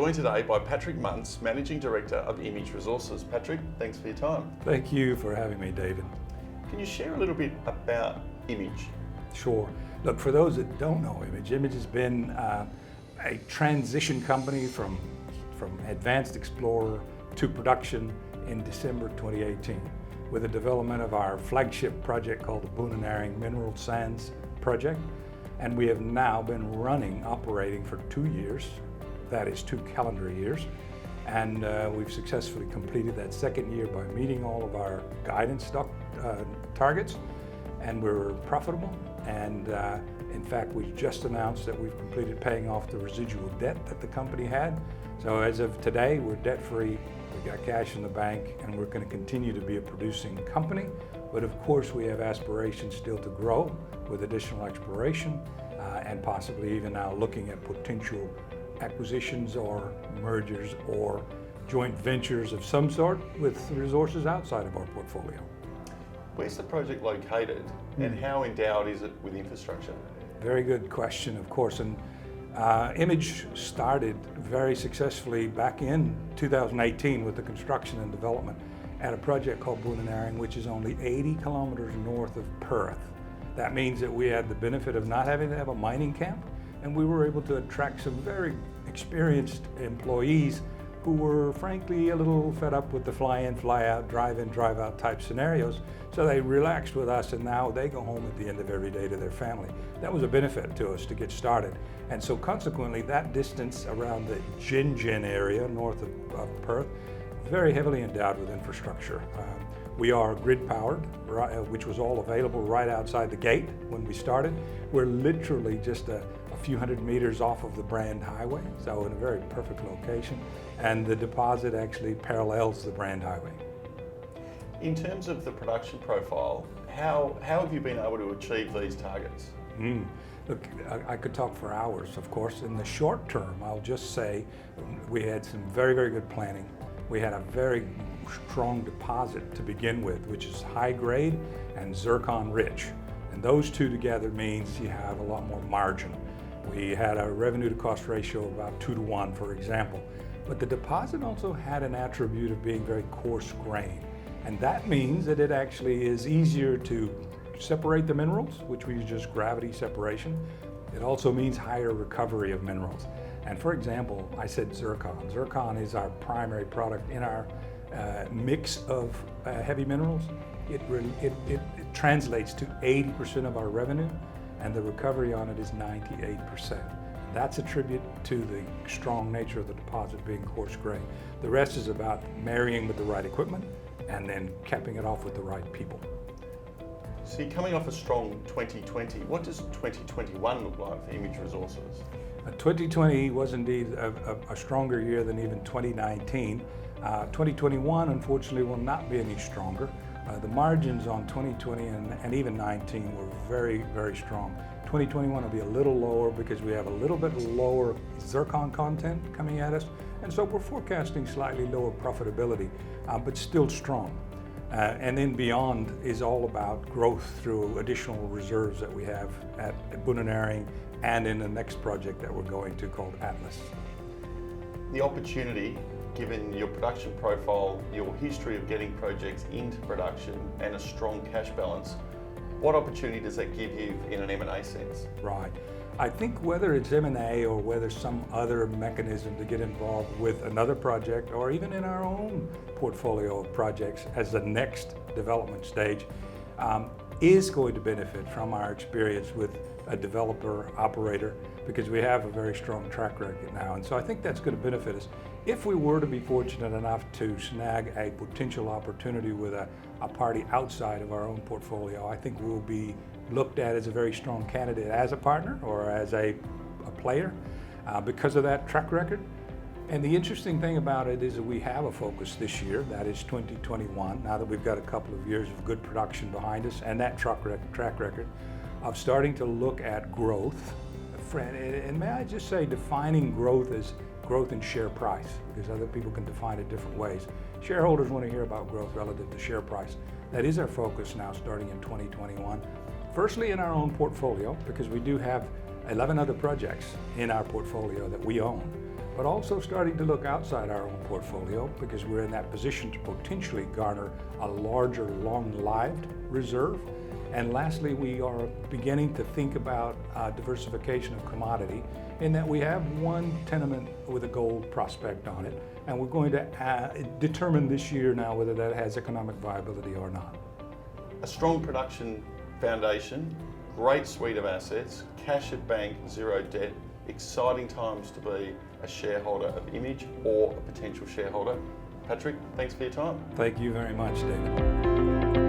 joined today by Patrick Mutz, Managing Director of Image Resources. Patrick, thanks for your time. Thank you for having me, David. Can you share a little bit about Image? Sure. Look, for those that don't know Image has been a transition company from Advanced Explorer to production in December 2018 with the development of our flagship project called the Boonenaring Mineral Sands Project. And we have now been operating for 2 years, that is 2 calendar years. And we've successfully completed that second year by meeting all of our guidance targets, and we're profitable. And in fact, we just announced that we've completed paying off the residual debt that the company had. So as of today, we're debt-free, we've got cash in the bank, and we're going to continue to be a producing company. But of course, we have aspirations still to grow with additional exploration and possibly even now looking at potential acquisitions or mergers or joint ventures of some sort with resources outside of our portfolio. Where's the project located and how endowed is it with infrastructure? Very good question, of course. And Image started very successfully back in 2018 with the construction and development at a project called Boonenaring, which is only 80 kilometers north of Perth. That means that we had the benefit of not having to have a mining camp, and we were able to attract some very experienced employees who were frankly a little fed up with the fly in, fly out, drive in, drive out type scenarios. So they relaxed with us, and now they go home at the end of every day to their family. That was a benefit to us to get started. And so consequently, that distance around the Gin area north of Perth, very heavily endowed with infrastructure. We are grid powered, which was all available right outside the gate when we started. We're literally just a few hundred meters off of the Brand Highway, so in a very perfect location. And the deposit actually parallels the Brand Highway. In terms of the production profile, how have you been able to achieve these targets? Look, I could talk for hours, of course. In the short term, I'll just say we had some very, very good planning. We had a very strong deposit to begin with, which is high grade and zircon rich. And those two together means you have a lot more margin. We had a revenue to cost ratio of about 2 to 1, for example. But the deposit also had an attribute of being very coarse grain. And that means that it actually is easier to separate the minerals, which we use just gravity separation. It also means higher recovery of minerals. And for example, I said zircon. Zircon is our primary product in our mix of heavy minerals. It translates to 80% of our revenue, and the recovery on it is 98%. That's a tribute to the strong nature of the deposit being coarse grain. The rest is about marrying with the right equipment and then capping it off with the right people. So you're coming off a strong 2020. What does 2021 look like for Image Resources? 2020 was indeed a stronger year than even 2019. 2021, unfortunately, will not be any stronger. The margins on 2020 and even 19 were very, very strong. 2021 will be a little lower because we have a little bit lower zircon content coming at us, and so we're forecasting slightly lower profitability, but still strong. And then beyond is all about growth through additional reserves that we have at Boonenaring and in the next project that we're going to called Atlas. The opportunity, given your production profile, your history of getting projects into production and a strong cash balance, what opportunity does that give you in an M&A sense? Right. I think whether it's M&A or whether some other mechanism to get involved with another project or even in our own portfolio of projects as the next development stage is going to benefit from our experience with a developer operator, because we have a very strong track record now. And so I think that's going to benefit us. If we were to be fortunate enough to snag a potential opportunity with a party outside of our own portfolio, I think we'll be looked at as a very strong candidate as a partner or as a player because of that track record. And the interesting thing about it is that we have a focus this year, that is 2021, now that we've got a couple of years of good production behind us and that track record of starting to look at growth. And may I just say, defining growth as growth in share price, because other people can define it different ways. Shareholders want to hear about growth relative to share price. That is our focus now starting in 2021. Firstly, in our own portfolio, because we do have 11 other projects in our portfolio that we own. but also starting to look outside our own portfolio because we're in that position to potentially garner a larger, long-lived reserve. And lastly, we are beginning to think about diversification of commodity in that we have one tenement with a gold prospect on it, and we're going to determine this year now whether that has economic viability or not. A strong production foundation, great suite of assets, cash at bank, zero debt, exciting times to be a shareholder of Image or a potential shareholder. Patrick, thanks for your time. Thank you very much, David.